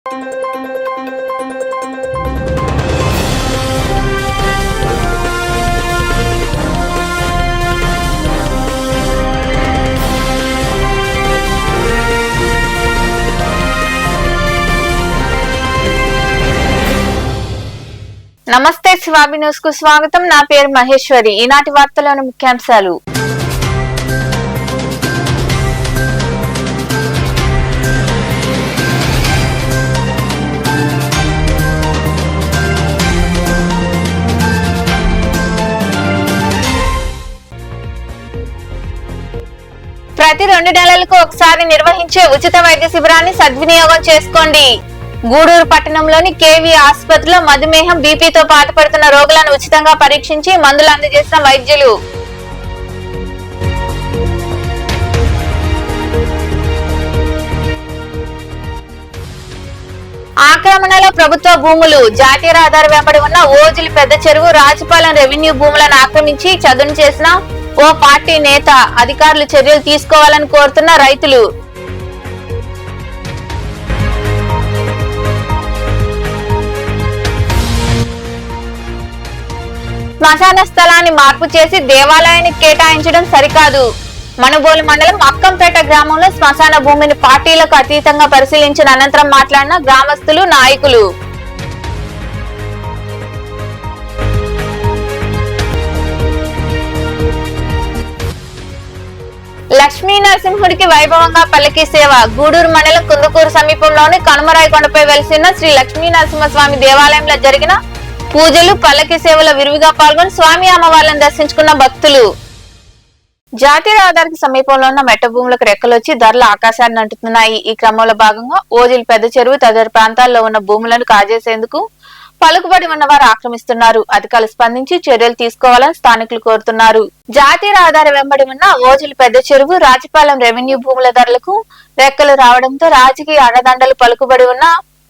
నమస్తే శివాబి న్యూస్ కు స్వాగతం. నా పేరు మహేశ్వరి. ఈనాటి వార్తలోని ముఖ్యాంశాలు. ప్రతి 2 నెలలకు ఒకసారి నిర్వహించే ఉచిత వైద్య శిబిరాన్ని సద్వినియోగం చేసుకోండి. గూడూరు పట్టణంలోని కేవీ ఆసుపత్రిలో మధుమేహం, బీపీతో బాధపడుతున్న రోగులను ఉచితంగా పరీక్షించి మందులు అందజేసిన వైద్యులు. ఆక్రమణలో ప్రభుత్వ భూములు. జాతీయ రహదారి వెంబడి ఉన్న ఓజిలి పెద్ద చెరువు, రాజపాలెం రెవెన్యూ భూములను ఆక్రమించి చదును చేసిన ఓ పార్టీ నేత. అధికారులు చర్యలు తీసుకోవాలని కోరుతున్న రైతులు. శ్మశాన స్థలాన్ని మార్పు చేసి దేవాలయానికి కేటాయించడం సరికాదు. మనుబోలు మండలం అక్కంపేట గ్రామంలో శ్మశాన భూమిని పార్టీలకు అతీతంగా పరిశీలించిన అనంతరం మాట్లాడిన గ్రామస్తులు, నాయకులు. లక్ష్మీ నరసింహుడికి వైభవంగా పల్లకీ సేవ. గూడూరు మండలం కుందుకూరు సమీపంలోని కనుమరాయి కొండపై వెలిసిన శ్రీ లక్ష్మీ నరసింహస్వామి దేవాలయంలో జరిగిన పూజలు, పల్లకీ సేవలో విరివిగా పాల్గొని స్వామి అమ్మవార్లను దర్శించుకున్న భక్తులు. జాతీయ రహదారికి సమీపంలో ఉన్న మెట్ట భూములకు రెక్కలొచ్చి ధరలు ఆకాశాన్ని అంటుతున్నాయి. ఈ క్రమంలో భాగంగా ఓజిలి పెద్ద చెరువు తదితర ప్రాంతాల్లో ఉన్న భూములను కాజేసేందుకు పలుకుబడి ఉన్నవారు ఆక్రమిస్తున్నారు. అధికారులు స్పందించి చర్యలు తీసుకోవాలని స్థానికులు కోరుతున్నారు. జాతీయ రహదారి వెంబడి ఉన్న ఓజిలి పెద్ద చెరువు, రాజపాలెం రెవెన్యూ భూముల ధరలకు రెక్కలు రావడంతో రాజకీయ అండదండలు పలుకుబడి ఉన్న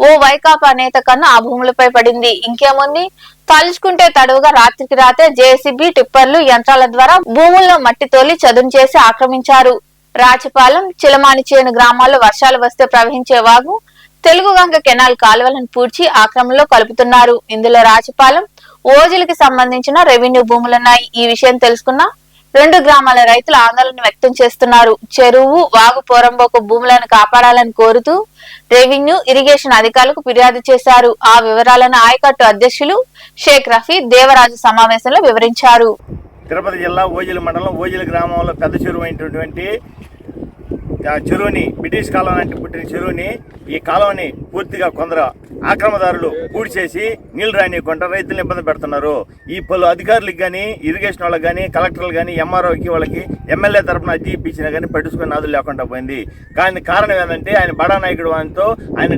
ఓ వైకాపా నేత కన్ను ఆ భూములపై పడింది. ఇంకేముంది, తలుచుకుంటే తడువుగా రాత్రికి రాతే జేసీబీ, టిప్పర్లు, యంత్రాల ద్వారా భూముల్లో మట్టి తోలి చదును చేసి ఆక్రమించారు. రాజపాలెం, చిలమానిచేను గ్రామాల్లో వర్షాలు వస్తే ప్రవహించే వాగు తెలుగుగంగ కెనాల్ కాలువలను పూడ్చి ఆక్రమణలో కలుపుతున్నారు. ఇందులో రాజపాలెం, ఓజిలికి సంబంధించిన రెవెన్యూ భూములున్నాయి. ఈ విషయం తెలుసుకున్న 2 గ్రామాల రైతులు ఆందోళన వ్యక్తం చేస్తున్నారు. చెరువు, వాగు పోరంబోకు భూములను కాపాడాలని కోరుతూ రెవెన్యూ, ఇరిగేషన్ అధికారులకు ఫిర్యాదు చేశారు. ఆ వివరాలను ఆయకట్టు అధ్యక్షులు షేక్ రఫీ దేవరాజు సమావేశంలో వివరించారు. తిరుపతి జిల్లా ఓజిలి మండలం ఓజిలి గ్రామంలో పెద్ద చెరువు అయినటువంటి చెరువుని, బ్రిటిష్ కాలం అంటే పుట్టిన చెరువుని, ఈ కాలంని పూర్తిగా కొందరు ఆక్రమదారులు పూడ్చేసి నీళ్లు రానియకుండా రైతులను ఇబ్బంది పెడుతున్నారు. ఈ పలు అధికారులకు కానీ, ఇరిగేషన్ వాళ్ళకి కానీ, కలెక్టర్లు కానీ, ఎంఆర్ఓకి, వాళ్ళకి ఎమ్మెల్యే తరఫున అర్జీ ఇప్పించినా కానీ పట్టించుకుని నాదులు లేకుండా పోయింది. కానీ కారణం ఏంటంటే ఆయన బడా నాయకుడు వానితో ఆయన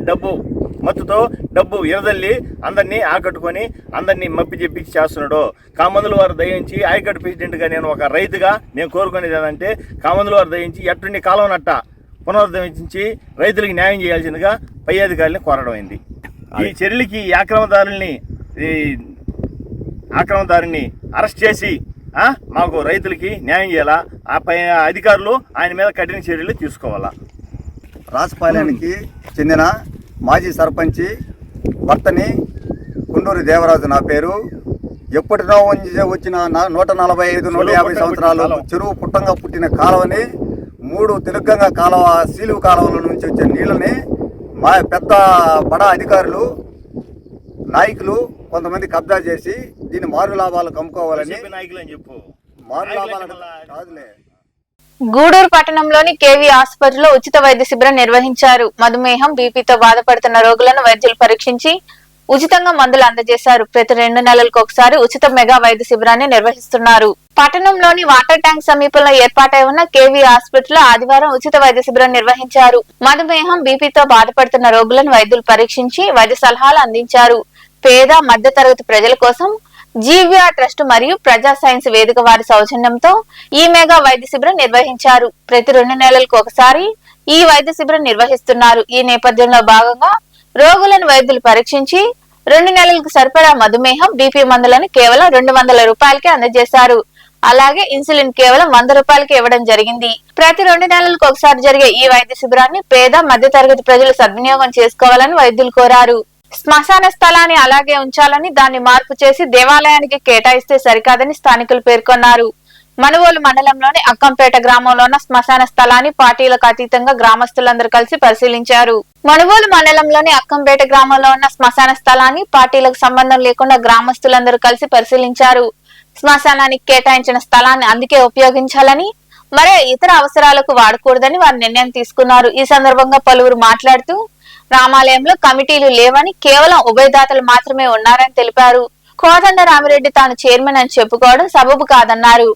మత్తుతో డబ్బు ఎరదల్లి అందరినీ ఆకట్టుకొని అందరినీ మప్పి చెప్పి చేస్తున్నాడు. కామందుల వారు దయించి ఆయకట్టు ప్రెసిడెంట్గా నేను ఒక రైతుగా నేను కోరుకునేది ఏంటంటే కామందుల వారు దయించి ఎటువంటి కాలం నట్ట పునరుద్ధరించి రైతులకు న్యాయం చేయాల్సిందిగా పై అధికారులని కోరడం అయింది. ఈ చర్యలకి ఈ ఆక్రమణదారుని అరెస్ట్ చేసి మాకు రైతులకి న్యాయం చేయాలా. ఆ పై అధికారులు ఆయన మీద కఠిన చర్యలు తీసుకోవాలా. రాజపాలెనికి చెందిన మాజీ సర్పంచి భర్తని గుండూరు దేవరాజు నా పేరు. ఎప్పటినో వచ్చిన 145, 150 సంవత్సరాలు చెరువు పుట్టంగా పుట్టిన కాలువని 3 తెలుగంగ కాలువ, సీలువు కాలువల నుంచి వచ్చే నీళ్ళని మా పెద్ద బడా అధికారులు, నాయకులు కొంతమంది కబ్జా చేసి దీన్ని మారు లాభాలకు అమ్ముకోవాలని. మారు లాభాలు కాదులే. గూడూరు పట్టణంలోని కేవీ ఆసుపత్రిలో ఉచిత వైద్య శిబిరం నిర్వహించారు. మధుమేహం, బీపీతో బాధపడుతున్న రోగులను వైద్యులు పరీక్షించి ఉచితంగా మందులు అందజేశారు. ప్రతి 2 నెలలకు ఒకసారి ఉచిత మెగా వైద్య శిబిరాన్ని నిర్వహిస్తున్నారు. పట్టణంలోని వాటర్ ట్యాంక్ సమీపంలో ఏర్పాటై ఉన్న కేవీ ఆసుపత్రిలో ఆదివారం ఉచిత వైద్య శిబిరం నిర్వహించారు. మధుమేహం, బీపీతో బాధపడుతున్న రోగులను వైద్యులు పరీక్షించి వైద్య సలహాలు అందించారు. పేద, మధ్య తరగతి ప్రజల కోసం జీవీఆర్ ట్రస్ట్ మరియు ప్రజా సైన్స్ వేదిక వారి సౌజన్యంతో ఈ మెగా వైద్య శిబిరం నిర్వహించారు. ప్రతి 2 నెలలకు ఒకసారి ఈ వైద్య శిబిరం నిర్వహిస్తున్నారు. ఈ నేపథ్యంలో భాగంగా రోగులను వైద్యులు పరీక్షించి 2 నెలలకు సరిపడా మధుమేహం, బీపీ మందులను కేవలం 200 రూపాయలకే అందజేశారు. అలాగే ఇన్సులిన్ కేవలం 100 రూపాయలకి ఇవ్వడం జరిగింది. ప్రతి 2 నెలలకు ఒకసారి జరిగే ఈ వైద్య శిబిరాన్ని పేద మధ్యతరగతి ప్రజలు సద్వినియోగం చేసుకోవాలని వైద్యులు కోరారు. శ్మశాన స్థలాన్ని అలాగే ఉంచాలని, దాన్ని మార్పు చేసి దేవాలయానికి కేటాయిస్తే సరికాదని స్థానికులు పేర్కొన్నారు. మనువోలు మండలంలోని అక్కంపేట గ్రామంలో ఉన్న శ్మశాన స్థలాన్ని పార్టీలకు అతీతంగా గ్రామస్తులందరూ కలిసి పరిశీలించారు. మనువోలు మండలంలోని అక్కంపేట గ్రామంలో ఉన్న శ్మశాన స్థలాన్ని పార్టీలకు సంబంధం లేకుండా గ్రామస్తులందరూ కలిసి పరిశీలించారు. శ్మశానానికి కేటాయించిన స్థలాన్ని అందుకే ఉపయోగించాలని, మరే ఇతర అవసరాలకు వాడకూడదని వారు నిర్ణయం తీసుకున్నారు. ఈ సందర్భంగా పలువురు మాట్లాడుతూ రామాలయంలో కమిటీలు లేవని, కేవలం ఉభయదాతలు మాత్రమే ఉన్నారని తెలిపారు. కోదండ రామిరెడ్డి తాను చైర్మన్ అని చెప్పుకోవడం సబబు కాదన్నారు.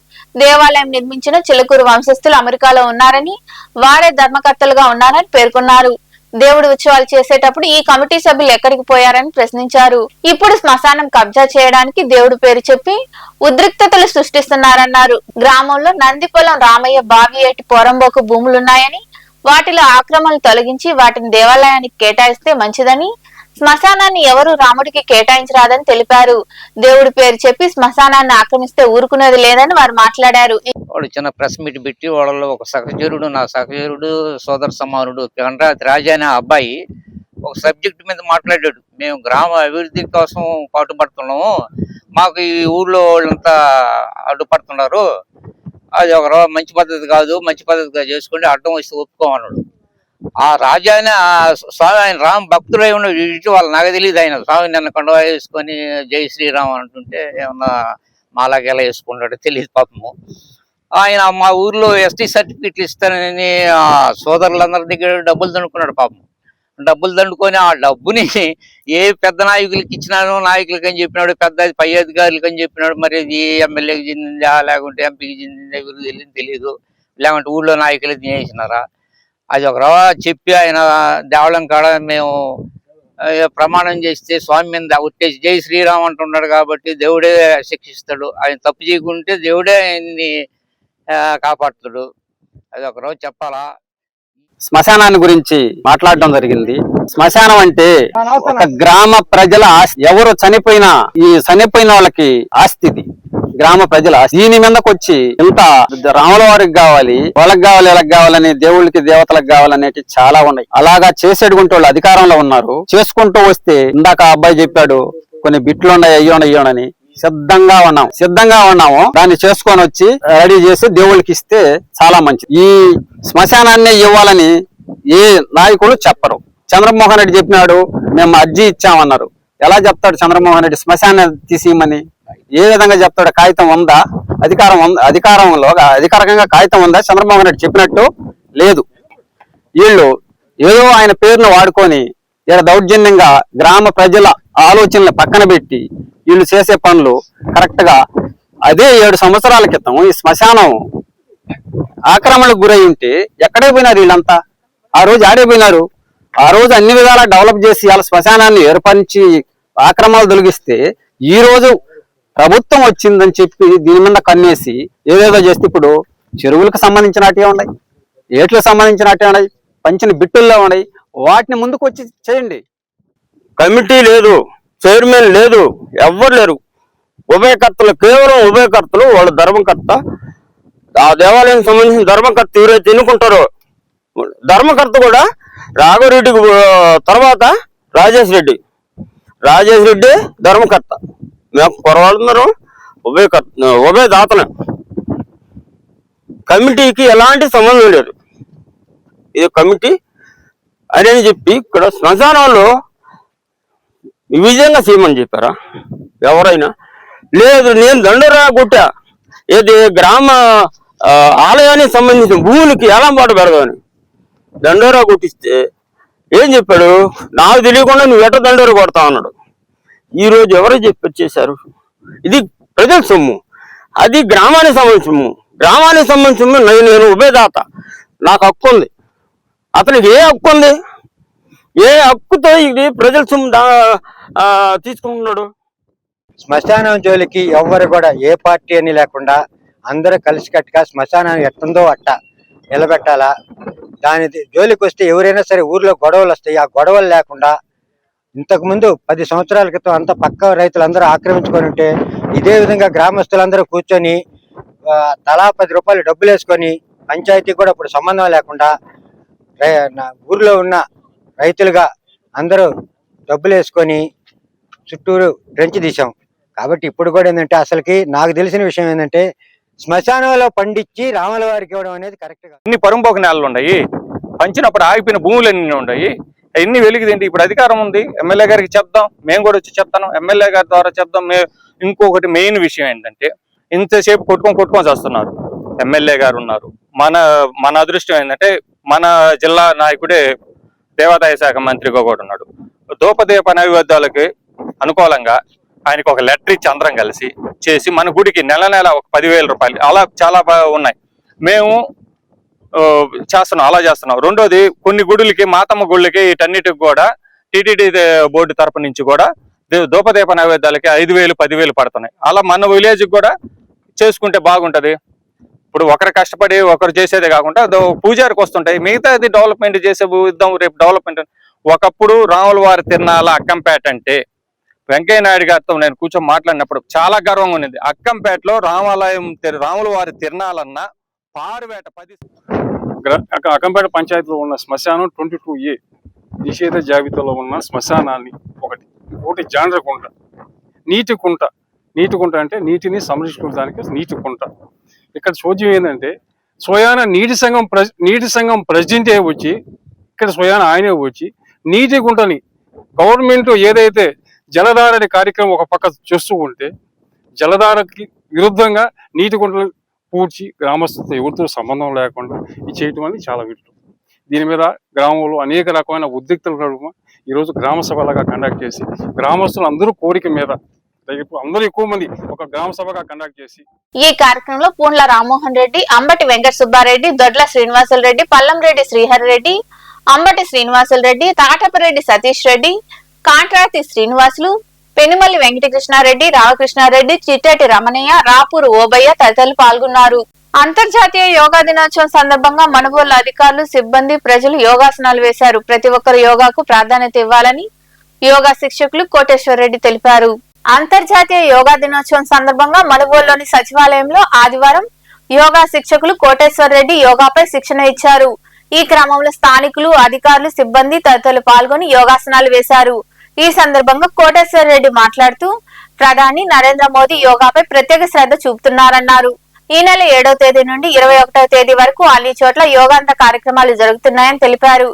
దేవాలయం నిర్మించిన చిలకూరు వంశస్థులు అమెరికాలో ఉన్నారని, వారే ధర్మకర్తలుగా ఉన్నారని పేర్కొన్నారు. దేవుడి ఉత్సవాలు చేసేటప్పుడు ఈ కమిటీ సభ్యులు ఎక్కడికి పోయారని ప్రశ్నించారు. ఇప్పుడు శ్మశానం కబ్జా చేయడానికి దేవుడి పేరు చెప్పి ఉద్రిక్తతలు సృష్టిస్తున్నారన్నారు. గ్రామంలో నందిపొలం రామయ్య బావి ఏటి పోరంబోకు భూములున్నాయని, వాటిలో ఆక్రమణలు తొలగించి వాటిని దేవాలయానికి కేటాయిస్తే మంచిదని, శ్మశానాన్ని ఎవరు రాముడికి కేటాయించరాదని తెలిపారు. దేవుడి పేరు చెప్పి శ్మశానాన్ని ఆక్రమిస్తే ఊరుకునేది లేదని వారు మాట్లాడారు. వాడు చిన్న ప్రెస్ మీట్ పెట్టి వాళ్ళలో ఒక సహచరుడు, నా సహచరుడు, సోదర సమానుడు గండ్రాతి రాజా అనే అబ్బాయి ఒక సబ్జెక్ట్ మీద మాట్లాడాడు. మేము గ్రామ అభివృద్ధి కోసం పాటుపడుతున్నాము, మాకు ఈ ఊర్లో వాళ్ళంతా అడ్డుపడుతున్నారు, అది ఒక మంచి పద్ధతి కాదు, మంచి పద్ధతిగా చేసుకుంటే అడ్డం వస్తే ఒప్పుకోమన్నాడు. ఆ రాజానే స్వామి ఆయన రామ్ భక్తుడై ఉన్నాడు. ఇటు వాళ్ళు నాకు తెలియదు. ఆయన స్వామి నిన్న కండువా వేసుకొని జై శ్రీరామ్ అంటుంటే ఏమన్నా మాలాగా ఎలా వేసుకుంటాడో తెలియదు పాపము. ఆయన మా ఊర్లో ఎస్టీ సర్టిఫికెట్లు ఇస్తానని సోదరులందరి దగ్గర డబ్బులు దండుకున్నాడు పాపం. డబ్బులు దండుకొని ఆ డబ్బుని ఏ పెద్ద నాయకులకి ఇచ్చినాను, నాయకులకి అని చెప్పినాడు, పెద్ద పై అధికారులకి అని చెప్పినాడు. మరి అది ఎమ్మెల్యేకి చెందిందా లేకుంటే ఎంపీకి చెందిందా ఎవరికి తెలియదు, లేకుంటే ఊళ్ళో నాయకులు తినేసినారా, అది ఒక రవ చెప్పి ఆయన దేవళం కాడ మేము ప్రమాణం చేస్తే స్వామి మీద ఉట్టేసి జై శ్రీరామ్ అంటున్నాడు కాబట్టి దేవుడే శిక్షిస్తాడు, ఆయన తప్పు చేయకుంటే దేవుడే ఆయన్ని కాపాడుతాడు, అది ఒక రోజు చెప్పాలా. శ్మశానాన్ని గురించి మాట్లాడడం జరిగింది. శ్మశానం అంటే ఒక గ్రామ ప్రజల ఆస్తి. ఎవరు చనిపోయినా ఈ చనిపోయిన వాళ్ళకి ఆస్తి ఇది, గ్రామ ప్రజల ఆస్తి. దీని మీదకి వచ్చి ఇంత రాముల వారికి కావాలి, వాళ్ళకి కావాలి, వీళ్ళకి కావాలని, దేవుళ్ళకి దేవతలకు కావాలనేవి చాలా ఉన్నాయి. అలాగా చేసేటువంటి వాళ్ళు అధికారంలో ఉన్నారు. చేసుకుంటూ వస్తే ఇందాక అబ్బాయి చెప్పాడు కొన్ని బిట్లు ఉన్నాయి, అయ్యోనని సిద్ధంగా ఉన్నాము. దాన్ని చేసుకొని వచ్చి రెడీ చేసి దేవుళ్ళకి ఇస్తే చాలా మంచిది. ఈ శ్మశానాన్ని ఇవ్వాలని ఏ నాయకులు చెప్పరు. చంద్రమోహన్ రెడ్డి చెప్పినాడు, మేము అర్జీ ఇచ్చామన్నారు. ఎలా చెప్తాడు చంద్రమోహన్ రెడ్డి శ్మశానం తీసిమని? ఏ విధంగా చెప్తాడు? కాగితం ఉందా? అధికారికంగా కాగితం ఉందా? చంద్రమోహన్ రెడ్డి చెప్పినట్టు లేదు. వీళ్ళు ఏదో ఆయన పేరును వాడుకొని ఇక్కడ దౌర్జన్యంగా గ్రామ ప్రజల ఆలోచనలు పక్కన పెట్టి వీళ్ళు చేసే పనులు కరెక్ట్ గా. అదే 7 సంవత్సరాల క్రితం ఈ శ్మశానం ఆక్రమణకు గురై ఉంటే ఎక్కడే పోయినారు వీళ్ళంతా? ఆ రోజు ఆడైపోయినారు. ఆ రోజు అన్ని విధాలా డెవలప్ చేసి వాళ్ళ శ్మశానాన్ని ఏర్పరిచి ఆక్రమణలు తొలగిస్తే ఈ రోజు ప్రభుత్వం వచ్చిందని చెప్పి దీని మీద కన్నేసి ఏదేదో చేస్తే ఇప్పుడు చెరువులకు సంబంధించినట్టే ఉన్నాయి, ఏట్లకు సంబంధించినట్టే ఉన్నాయి, పంచిన బిట్టుల్లో ఉన్నాయి. వాటిని ముందుకు వచ్చి చేయండి. కమిటీ లేదు, చైర్మన్ లేదు, ఎవ్వరు లేరు. ఉభయకర్తలు, కేవలం ఉభయకర్తలు. వాళ్ళ ధర్మకర్త, ఆ దేవాలయం సంబంధించిన ధర్మకర్త ఎవరైతే ఎన్నుకుంటారో, ధర్మకర్త కూడా రాఘవరెడ్డి తర్వాత రాజేష్ రెడ్డి ధర్మకర్త. మేము పొరవాడుతున్నారు ఉభయదాతలు. కమిటీకి ఎలాంటి సంబంధం లేదు. ఇది కమిటీ అని చెప్పి ఇక్కడ శ్మశానంలో ఈ విధంగా చేయమని చెప్పారా ఎవరైనా? లేదు, నేను దండరా కొట్టా, ఏది గ్రామ ఆలయానికి సంబంధించిన భూములకి ఎలా పాటు పెడదామని దండోరా కొట్టిస్తే ఏం చెప్పాడు? నాకు తెలియకుండా నువ్వు ఎట్ట దండోరా కొడతావు అన్నాడు. ఈరోజు ఎవరో చెప్పొచ్చేశారు. ఇది ప్రజల సొమ్ము, అది గ్రామానికి సంబంధించిన సొమ్ము. నేను ఉభయదాత, నాకు హక్కు ఉంది. అతనికి ఏ హక్కు ఉంది? ఏ హక్కుతో ఇది ప్రజల సొమ్ము తీసుకుంటున్నాడు? శ్మశానం జోలికి ఎవ్వరు కూడా ఏ పార్టీ అని లేకుండా అందరూ కలిసికట్టుగా శ్మశానం ఎట్టుందో అట్ట నిలబెట్టాలా. దాని జోలికి వస్తే ఎవరైనా సరే ఊర్లో గొడవలు వస్తాయి. ఆ గొడవలు లేకుండా ఇంతకుముందు 10 సంవత్సరాల క్రితం అంతా పక్క రైతులందరూ ఆక్రమించుకొని ఉంటే ఇదే విధంగా గ్రామస్తులందరూ కూర్చొని తలా 10 రూపాయలు డబ్బులు వేసుకొని పంచాయతీ కూడా ఇప్పుడు సంబంధం లేకుండా ఊర్లో ఉన్న రైతులుగా అందరూ డబ్బులు వేసుకొని చుట్టూరు ట్రెంచ్ తీసాం. కాబట్టి ఇప్పుడు కూడా ఏంటంటే అసలుకి నాకు తెలిసిన విషయం ఏంటంటే శ్మశానంలో పండించి రాముల వారికి ఇవ్వడం అనేది కరెక్ట్ గా. ఇన్ని పరుంపోక నేలలు ఉన్నాయి, పంచినప్పుడు ఆగిపోయిన భూములు ఎన్ని ఉన్నాయి, ఎన్ని వెలిగిదేంటి. ఇప్పుడు అధికారం ఉంది, ఎమ్మెల్యే గారికి చెప్దాం, మేము కూడా వచ్చి చెప్తాను, ఎమ్మెల్యే గారి ద్వారా చెప్దాం. ఇంకొకటి మెయిన్ విషయం ఏంటంటే ఇంతసేపు కొట్టుకొని వస్తున్నారు. ఎమ్మెల్యే గారు ఉన్నారు. మన అదృష్టం ఏంటంటే మన జిల్లా నాయకుడే దేవాదాయ శాఖ మంత్రిగా కూడా ఉన్నాడు. ధూపదీప నైవేద్యాలకి అనుకూలంగా ఆయనకు ఒక లెటర్ ఇచ్చి అందరం కలిసి చేసి మన గుడికి నెల ఒక 10,000 రూపాయలు అలా చాలా ఉన్నాయి. మేము అలా చేస్తున్నాం. రెండోది కొన్ని గుడులకి, మాతమ్మ గుళ్ళకి, వీటన్నిటికి కూడా టీటీడీ బోర్డు తరపు నుంచి కూడా ధూపదీప నైవేద్యాలకి 5,000, 10,000 పడుతున్నాయి. అలా మన విలేజ్కి కూడా చేసుకుంటే బాగుంటది. ఇప్పుడు ఒకరు కష్టపడి ఒకరు చేసేదే కాకుండా పూజారికి వస్తుంటాయి, మిగతాది డెవలప్మెంట్ చేసే ఇద్దాం. రేపు డెవలప్మెంట్ ఒకప్పుడు రాముల వారి తిరునాళ్ళ అక్కంపేట అంటే వెంకయ్య నాయుడు గారితో నేను కూర్చొని మాట్లాడినప్పుడు చాలా గర్వంగా ఉన్నది. అక్కంపేటలో రాముల వారి తిరునాళ్ళన్న పారువేట 10 అక్కంపేట పంచాయతీలో ఉన్న శ్మశానం 22A నిషేధ జాబితాలో ఉన్న శ్మశానాన్ని ఒకటి జాండ్రకుంట, నీటి కుంట అంటే నీటిని సంరక్షించడానికి నీటి కుంట. ఇక్కడ చోద్యం ఏంటంటే స్వయాన నీటి సంఘం ప్రెసిడెంటే వచ్చి ఇక్కడ స్వయాన ఆయనే వచ్చి నీటి గుంటని గవర్నమెంట్ ఏదైతే జలధారని కార్యక్రమం ఒక పక్క చేస్తూ ఉంటే జలధారకి విరుద్ధంగా నీటి గుంటలు పూడ్చి గ్రామస్తులతో ఎవరితో సంబంధం లేకుండా ఇది చేయటం అనేది చాలా విరుద్ధం. దీని మీద గ్రామంలో అనేక రకమైన ఉద్రిక్తలు నడుమ ఈరోజు గ్రామ సభలాగా కండక్ట్ చేసి గ్రామస్తులు అందరూ కోరిక మీద అందరూ ఎక్కువ మంది ఒక గ్రామ సభగా కండక్ట్ చేసి ఈ కార్యక్రమంలో పూండ్ల రామ్మోహన్ రెడ్డి, అంబటి వెంకట సుబ్బారెడ్డి, దొడ్ల శ్రీనివాసులు రెడ్డి, పల్లంరెడ్డి శ్రీహరి రెడ్డి, అంబటి శ్రీనివాసులు రెడ్డి, తాటపరెడ్డి సతీష్ రెడ్డి, కాంట్రాక్టి శ్రీనివాసులు, పెనుమల్లి వెంకటకృష్ణారెడ్డి, రామకృష్ణారెడ్డి, చిట్టేటి రమణయ్య, రాపూరు ఓబయ్య తదితరులు పాల్గొన్నారు. అంతర్జాతీయ యోగా దినోత్సవం సందర్భంగా మనుబోలు అధికారులు, సిబ్బంది, ప్రజలు యోగాసనాలు వేశారు. ప్రతి ఒక్కరు యోగాకు ప్రాధాన్యత ఇవ్వాలని యోగా శిక్షకులు కోటేశ్వర్ రెడ్డి తెలిపారు. అంతర్జాతీయ యోగా దినోత్సవం సందర్భంగా మనుబోలులోని సచివాలయంలో ఆదివారం యోగా శిక్షకులు కోటేశ్వర్ రెడ్డి యోగాపై శిక్షణ ఇచ్చారు. ఈ క్రమంలో స్థానికులు, అధికారులు, సిబ్బంది తదితరులు పాల్గొని యోగాసనాలు వేశారు. ఈ సందర్భంగా కోటేశ్వర్ రెడ్డి మాట్లాడుతూ ప్రధాని నరేంద్ర మోదీ యోగాపై ప్రత్యేక శ్రద్ధ చూపుతున్నారన్నారు. ఈ నెల 7వ తేదీ నుండి 21వ తేదీ వరకు అన్ని చోట్ల యోగాంధ్ర కార్యక్రమాలు జరుగుతున్నాయని తెలిపారు.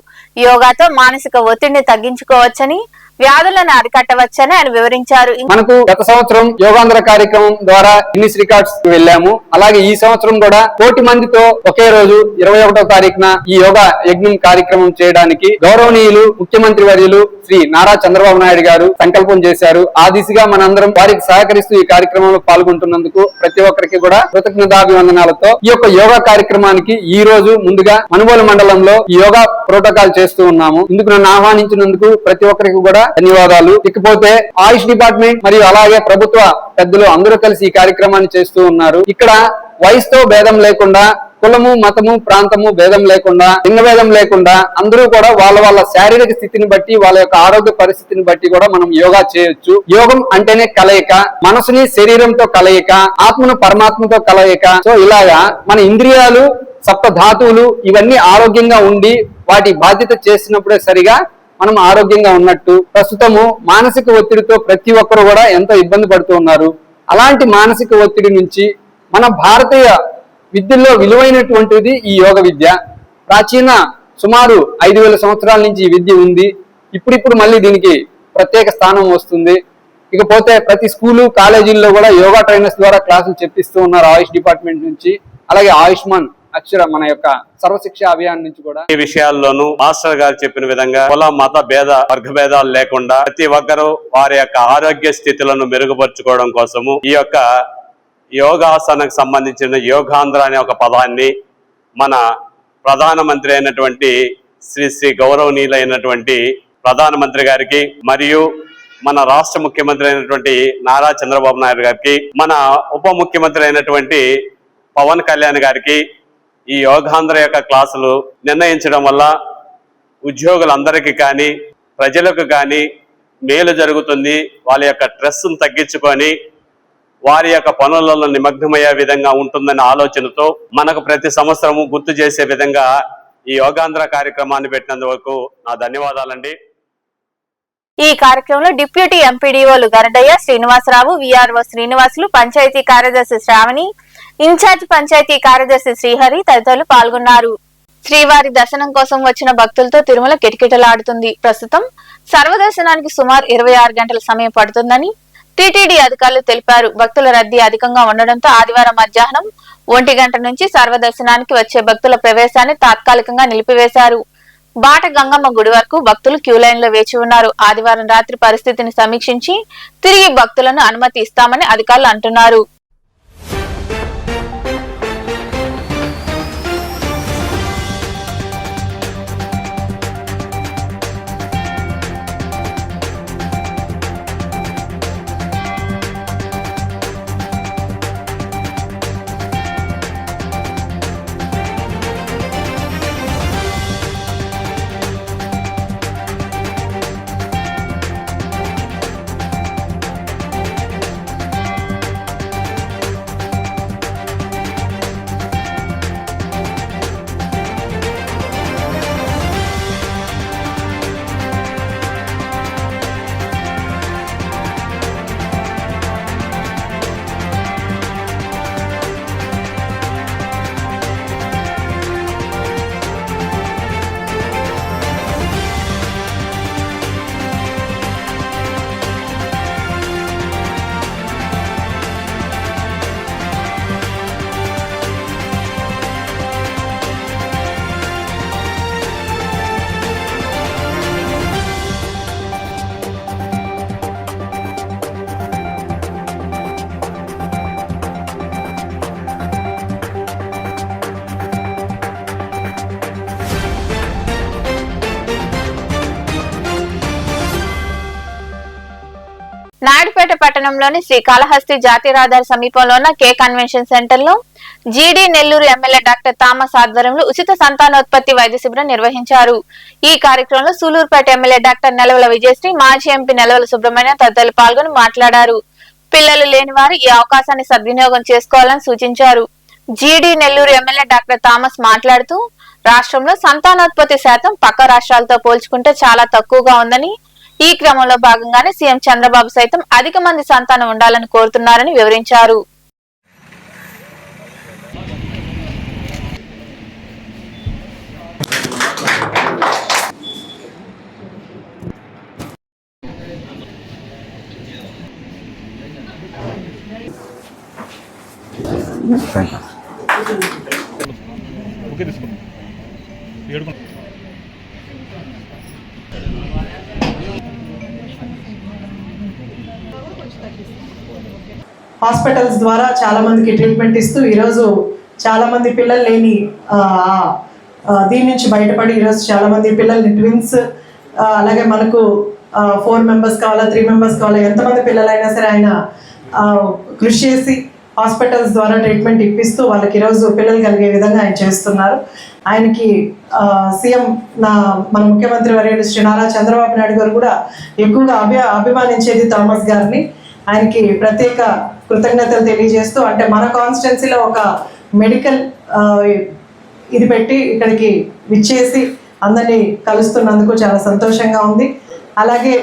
యోగాతో మానసిక ఒత్తిడిని తగ్గించుకోవచ్చని, వ్యాధులను అరికట్టవచ్చని ఆయన వివరించారు. మనకు గత సంవత్సరం యోగాంధ్ర కార్యక్రమం ద్వారా గిన్నిస్ రికార్డ్స్ వెళ్ళాము. అలాగే ఈ సంవత్సరం కూడా 1,000,000 మందితో ఒకే రోజు 21వ తారీఖున ఈ యోగా యజ్ఞం కార్యక్రమం చేయడానికి గౌరవనీయులు ముఖ్యమంత్రి వర్యులు శ్రీ నారా చంద్రబాబు నాయుడు గారు సంకల్పం చేశారు. ఆ దిశగా మనందరం వారికి సహకరిస్తూ ఈ కార్యక్రమంలో పాల్గొంటున్నందుకు ప్రతి ఒక్కరికి కూడా కృతజ్ఞతాభివందనాలతో ఈ యొక్క యోగా కార్యక్రమానికి ఈ రోజు ముందుగా మనుబోలు మండలంలో ఈ యోగా ప్రోటోకాల్ చేస్తూ ఉన్నాము. ఇందుకు నన్ను ఆహ్వానించినందుకు ప్రతి ఒక్కరికి కూడా ధన్యవాదాలు. ఇకపోతే ఆయుష్ డిపార్ట్మెంట్ మరియు అలాగే ప్రభుత్వ పెద్దలు అందరూ కలిసి ఈ కార్యక్రమాన్ని చేస్తూ ఉన్నారు. ఇక్కడ వయసుతో భేదం లేకుండా, కులము, మతము, ప్రాంతము భేదం లేకుండా, లింగ భేదం లేకుండా అందరూ కూడా వాళ్ళ శారీరక స్థితిని బట్టి, వాళ్ళ యొక్క ఆరోగ్య పరిస్థితిని బట్టి కూడా మనం యోగా చేయొచ్చు. యోగం అంటేనే కలయిక, మనసుని శరీరంతో కలయిక, ఆత్మను పరమాత్మతో కలయిక. సో ఇలాగా మన ఇంద్రియాలు, సప్త ధాతువులు ఇవన్నీ ఆరోగ్యంగా ఉండి వాటి బాధ్యత చేసినప్పుడే సరిగా మనం ఆరోగ్యంగా ఉన్నట్టు. ప్రస్తుతము మానసిక ఒత్తిడితో ప్రతి ఒక్కరు కూడా ఎంతో ఇబ్బంది పడుతూ ఉన్నారు. అలాంటి మానసిక ఒత్తిడి నుంచి మన భారతీయ విద్యల్లో విలువైనటువంటిది ఈ యోగ విద్య. ప్రాచీన సుమారు 5,000 సంవత్సరాల నుంచి ఈ విద్య ఉంది. ఇప్పుడు మళ్ళీ దీనికి ప్రత్యేక స్థానం వస్తుంది. ఇకపోతే ప్రతి స్కూలు, కాలేజీల్లో కూడా యోగా ట్రైనర్స్ ద్వారా క్లాసులు చెప్పిస్తూ ఉన్నారు ఆయుష్ డిపార్ట్మెంట్ నుంచి. అలాగే ఆయుష్మాన్ అక్షర మన యొక్క సర్వశిక్ష అభియాన్ నుంచి కూడా ఈ విషయాల్లోనూ మాస్టర్ గారు చెప్పిన విధంగా కుల, మత భేద, వర్గ భేదాలు లేకుండా ప్రతి ఒక్కరూ వారి యొక్క ఆరోగ్య స్థితులను మెరుగుపరుచుకోవడం కోసము ఈ యొక్క యోగాసనకు సంబంధించిన యోగాంధ్ర అనే ఒక పదాన్ని మన ప్రధానమంత్రి అయినటువంటి శ్రీ గౌరవనీయులైనటువంటి ప్రధానమంత్రి గారికి మరియు మన రాష్ట్ర ముఖ్యమంత్రి అయినటువంటి నారా చంద్రబాబు నాయుడు గారికి, మన ఉప ముఖ్యమంత్రి అయినటువంటి పవన్ కళ్యాణ్ గారికి ఈ యోగాంధ్ర యొక్క క్లాసులు నిర్ణయించడం వల్ల ఉద్యోగులందరికీ కానీ, ప్రజలకు కానీ మేలు జరుగుతుంది. వాళ్ళ యొక్క స్ట్రెస్ను తగ్గించుకొని వారి యొక్క పనులలో నిమగ్నమయ్యే విధంగా ఉంటుందనే ఆలోచనతో మనకు ప్రతి సంవత్సరము గుర్తు చేసే విధంగా ఈ యోగాంధ్ర కార్యక్రమాన్ని పెట్టినందుకు నా ధన్యవాదాలండి. ఈ కార్యక్రమంలో డిప్యూటీ ఎంపీడీఓలు గరడయ్య శ్రీనివాసరావు, విఆర్ఓ శ్రీనివాసులు, పంచాయతీ కార్యదర్శి శ్రావణి, ఇన్ఛార్జ్ పంచాయతీ కార్యదర్శి శ్రీహరి తదితరులు పాల్గొన్నారు. శ్రీవారి దర్శనం కోసం వచ్చిన భక్తులతో తిరుమల కిటకిటలాడుతుంది. ప్రస్తుతం సర్వదర్శనానికి సుమారు 26 గంటల సమయం పడుతుందని టీటీడీ అధికారులు తెలిపారు. భక్తుల రద్దీ అధికంగా ఉండడంతో ఆదివారం మధ్యాహ్నం 1 గంట నుంచి సర్వదర్శనానికి వచ్చే భక్తుల ప్రవేశాన్ని తాత్కాలికంగా నిలిపివేశారు. బాట గంగమ్మ గుడి వరకు భక్తులు క్యూ లైన్ లో వేచి ఉన్నారు. ఆదివారం రాత్రి పరిస్థితిని సమీక్షించి తిరిగి భక్తులను అనుమతి ఇస్తామని అధికారులు అంటున్నారు. నాయుడుపేట పట్టణంలోని శ్రీకాళహస్తి జాతీయ రహదారి సమీపంలో ఉన్న కే కన్వెన్షన్ సెంటర్ లో జీడీ నెల్లూరు ఎమ్మెల్యే డాక్టర్ థామస్ ఆధ్వర్యంలో ఉచిత సంతానోత్పత్తి వైద్య శిబిరం నిర్వహించారు. ఈ కార్యక్రమంలో సూలూరుపేట ఎమ్మెల్యే డాక్టర్ నెలవల విజయశ్రీ, మాజీ ఎంపీ నెలవల సుబ్రహ్మణ్యం తదితరులు పాల్గొని మాట్లాడారు. పిల్లలు లేని వారు ఈ అవకాశాన్ని సద్వినియోగం చేసుకోవాలని సూచించారు. జీడీ నెల్లూరు ఎమ్మెల్యే డాక్టర్ థామస్ మాట్లాడుతూ రాష్ట్రంలో సంతానోత్పత్తి శాతం పక్క రాష్ట్రాలతో పోల్చుకుంటే చాలా తక్కువగా ఉందని, ఈ క్రమంలో భాగంగానే సీఎం చంద్రబాబు సైతం అధిక మంది సంతానం ఉండాలని కోరుతున్నారని వివరించారు. హాస్పిటల్స్ ద్వారా చాలా మందికి ట్రీట్మెంట్ ఇస్తూ ఈరోజు చాలా మంది పిల్లలు లేని దీని నుంచి బయటపడి ఈరోజు చాలా మంది పిల్లల్ని ట్విన్స్ అలాగే మనకు 4 మెంబర్స్ కావాలా 3 మెంబర్స్ కావాలా ఎంతమంది పిల్లలైనా సరే ఆయన కృషి చేసి హాస్పిటల్స్ ద్వారా ట్రీట్మెంట్ ఇప్పిస్తూ వాళ్ళకి ఈరోజు పిల్లలు కలిగే విధంగా ఆయన చేస్తున్నారు. ఆయనకి సీఎం మన ముఖ్యమంత్రి వర్యులు శ్రీ నారా చంద్రబాబు నాయుడు గారు కూడా ఎక్కువగా అభిమానించేది థామస్ గారిని. ఆయనకి ప్రత్యేక కృతజ్ఞతలు తెలియజేస్తూ, అంటే మన కాన్స్టిట్యున్సీలో ఒక మెడికల్ ఇది పెట్టి ఇక్కడికి విచ్చేసి అందరినీ కలుస్తున్నందుకు చాలా సంతోషంగా ఉంది. అలాగే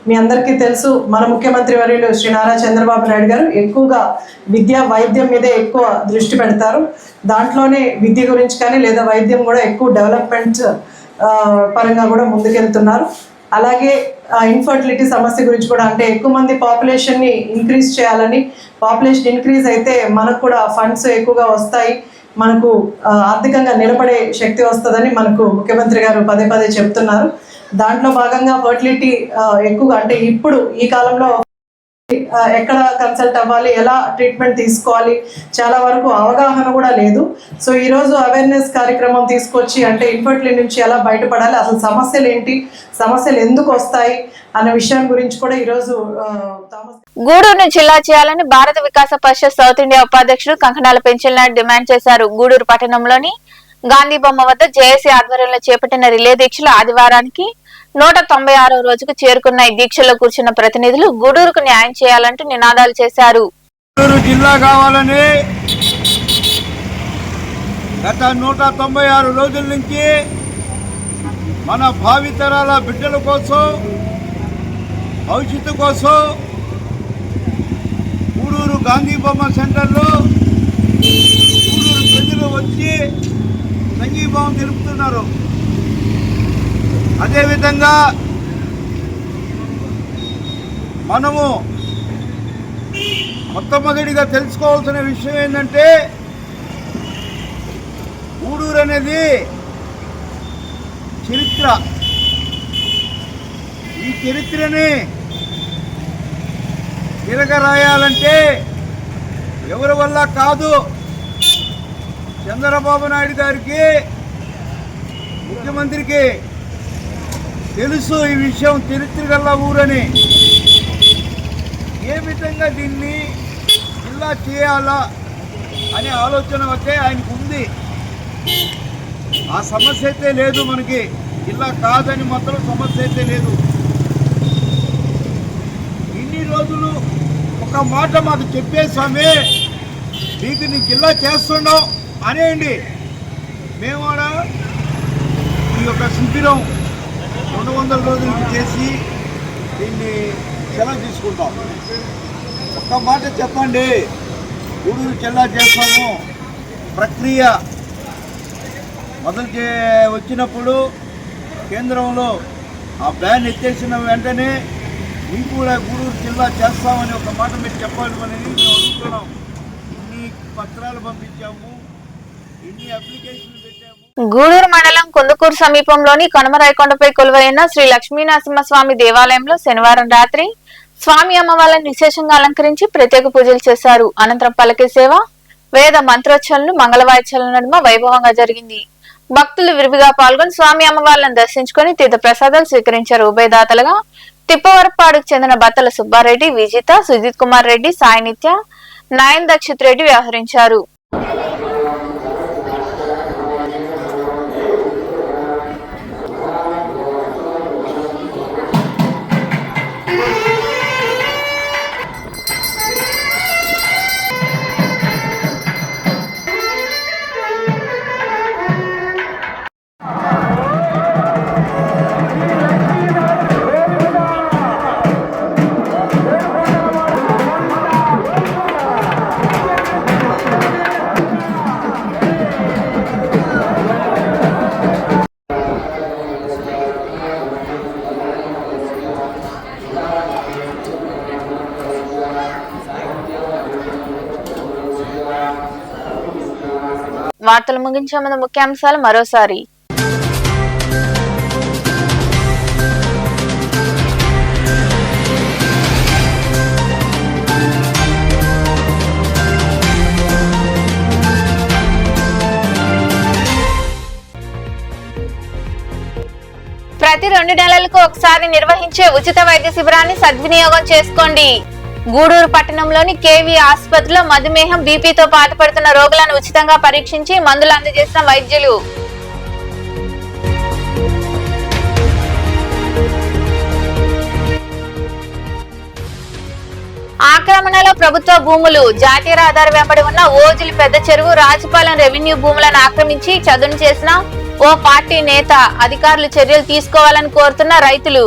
మీ అందరికీ తెలుసు, మన ముఖ్యమంత్రి వర్యులు శ్రీ నారా చంద్రబాబు నాయుడు గారు ఎక్కువగా విద్యా వైద్యం మీదే ఎక్కువ దృష్టి పెడతారు. దాంట్లోనే విద్య గురించి కానీ లేదా వైద్యం కూడా ఎక్కువ డెవలప్మెంట్ పరంగా కూడా ముందుకెళ్తున్నారు. అలాగే ఇన్ఫర్టిలిటీ సమస్య గురించి కూడా, అంటే ఎక్కువ మంది పాపులేషన్ని ఇంక్రీజ్ చేయాలని, పాపులేషన్ ఇంక్రీజ్ అయితే మనకు కూడా ఫండ్స్ ఎక్కువగా వస్తాయి, మనకు ఆర్థికంగా నిలబడే శక్తి వస్తుందని మనకు ముఖ్యమంత్రి గారు పదే పదే చెప్తున్నారు. దాంట్లో భాగంగా ఫర్టిలిటీ ఎక్కువగా, అంటే ఇప్పుడు ఈ కాలంలో ఎక్కడ కన్సల్ట్ అవ్వాలి, ఎలా ట్రీట్మెంట్ తీసుకోవాలి, చాలా వరకు అవగాహన కూడా లేదు. సో ఈరోజు అవేర్నెస్ కార్యక్రమం తీసుకొచ్చి, అంటే ఇన్ఫర్టిలిటీ నుంచి ఎలా బయటపడాలి, అసలు సమస్యలు ఏంటి, సమస్యలు ఎందుకు వస్తాయి అనే విషయం గురించి కూడా ఈరోజు గూడూరును జిల్లా చేయాలని భారత వికాస పరిషత్ సౌత్ ఇండియా ఉపాధ్యక్షుడు కంకణాల పెంచల్ నాయుడు డిమాండ్ చేశారు. గూడూరు పట్టణంలోని గాంధీ బొమ్మ వద్ద జేఏసీ ఆధ్వర్యంలో చేపట్టిన రిలే దీక్షలు ఆదివారానికి 196వ రోజుకు చేరుకున్న ఈ దీక్షలో కూర్చున్న ప్రతినిధులు గూడూరుకు న్యాయం చేయాలంటూ నినాదాలు చేశారు. గుంటూరు జిల్లా కావాలని గత 196 రోజుల నుంచి మన భావితరాల బిడ్డల కోసం, భవిష్యత్తు కోసం గూడూరు గాంధీ బొమ్మ సెంటర్లో గూడూరు ప్రజలు వచ్చి సంఘీభావం తెలుపుతున్నారు. అదేవిధంగా మనము మొట్టమొదటిగా తెలుసుకోవాల్సిన విషయం ఏంటంటే, గూడూరు అనేది చరిత్ర. ఈ చరిత్రని తిరగరాయాలంటే ఎవరి వల్ల కాదు. చంద్రబాబు నాయుడు గారికి, ముఖ్యమంత్రికి తెలుసు ఈ విషయం, చరిత్ర గల ఊరని. ఏ విధంగా దీన్ని జిల్లా చేయాలా అనే ఆలోచన అయితే ఆయనకు ఉంది. ఆ సమస్య అయితే లేదు, మనకి జిల్లా కాదని మాత్రం సమస్య అయితే లేదు. ఇన్ని రోజులు ఒక మాట మాకు చెప్పే స్వామి, మీకు నీ జిల్లా చేస్తున్నాం అనేయండి, మేము కూడా ఈ యొక్క శిబిరం 200 రోజులకి చేసి దీన్ని సెలవు తీసుకుంటాం. ఒక్క మాట చెప్పండి, గూడూరు జిల్లా చేస్తాము. ప్రక్రియ మొదలు వచ్చినప్పుడు కేంద్రంలో ఆ బ్యాన్ ఎత్తేసిన వెంటనే మీకు కూడా గూడూరు జిల్లా చేస్తామని ఒక మాట మీరు చెప్పాలి అనేది మేము అడుగుతున్నాం. ఇన్ని పత్రాలు పంపించాము, ఇన్ని అప్లికేషన్లు పెట్టాము. గూడూరు మండలం కుందుకూరు సమీపంలోని కనుమరాయకొండపై కొలువైన శ్రీ లక్ష్మీనరసింహస్వామి దేవాలయంలో శనివారం రాత్రి స్వామి అమ్మవార్లను విశేషంగా అలంకరించి ప్రత్యేక పూజలు చేశారు. అనంతరం పల్లకి సేవ, వేద మంత్రోచ్చరణలు, మంగళవాయిద్యాల నడుమ వైభవంగా జరిగింది. భక్తులు విరివిగా పాల్గొని స్వామి అమ్మవార్లను దర్శించుకుని తీర్థ ప్రసాదాలు స్వీకరించారు. ఉభయదాతలుగా తిప్పవరపాడుకు చెందిన బత్తల సుబ్బారెడ్డి, విజిత, సుజిత్ కుమార్ రెడ్డి, సాయి నిత్య, నాయన్ దక్షిత్ రెడ్డి వ్యవహరించారు. వార్తలు ముగించే ముందు ముఖ్యాంశాలు మరోసారి. ప్రతి 2 నెలలకు ఒకసారి నిర్వహించే ఉచిత వైద్య శిబిరాన్ని సద్వినియోగం చేసుకోండి. గూడూరు పట్టణంలోని కేవీ ఆసుపత్రిలో మధుమేహం, బీపీతో బాధపడుతున్న రోగులను ఉచితంగా పరీక్షించి మందులు అందజేసిన వైద్యులు. ఆక్రమణలో ప్రభుత్వ భూములు. జాతీయ రహదారి వెంబడి ఉన్న ఓజిలి పెద్ద చెరువు, రాజపాలెం రెవెన్యూ భూములను ఆక్రమించి చదును చేసిన ఓ పార్టీ నేత. అధికారులు చర్యలు తీసుకోవాలని కోరుతున్న రైతులు.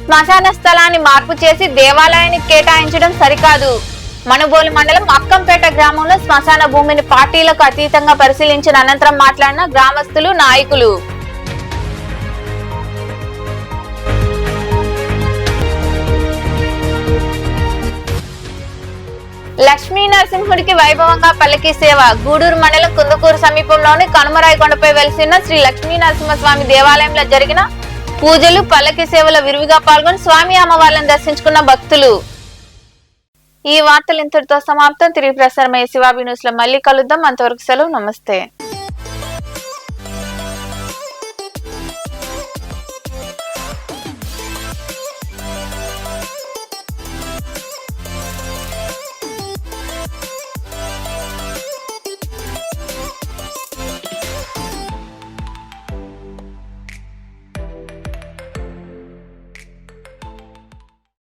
శ్మశాన స్థలాన్ని మార్పు చేసి దేవాలయానికి కేటాయించడం సరికాదు. మనుబోలు మండలం అక్కంపేట గ్రామంలో శ్మశాన భూమిని పార్టీలకు అతీతంగా పరిశీలించిన అనంతరం మాట్లాడిన గ్రామస్తులు, నాయకులు. లక్ష్మీ నరసింహుడికి వైభవంగా పల్లకి సేవ. గూడూరు మండలం కుందుకూరు సమీపంలోని కనుమరాయకొండపై వెలిసిన శ్రీ లక్ష్మీ నరసింహస్వామి దేవాలయంలో జరిగిన పూజలు, పల్లకి సేవలో విరివిగా పాల్గొని స్వామి అమ్మవార్లను దర్శించుకున్న భక్తులు. ఈ వార్తలు ఇంతటితో సమాప్తం. తిరిగి ప్రసారమయ్యే శివాబి న్యూస్ లో మళ్ళీ కలుద్దాం. అంతవరకు సెలవు. నమస్తే.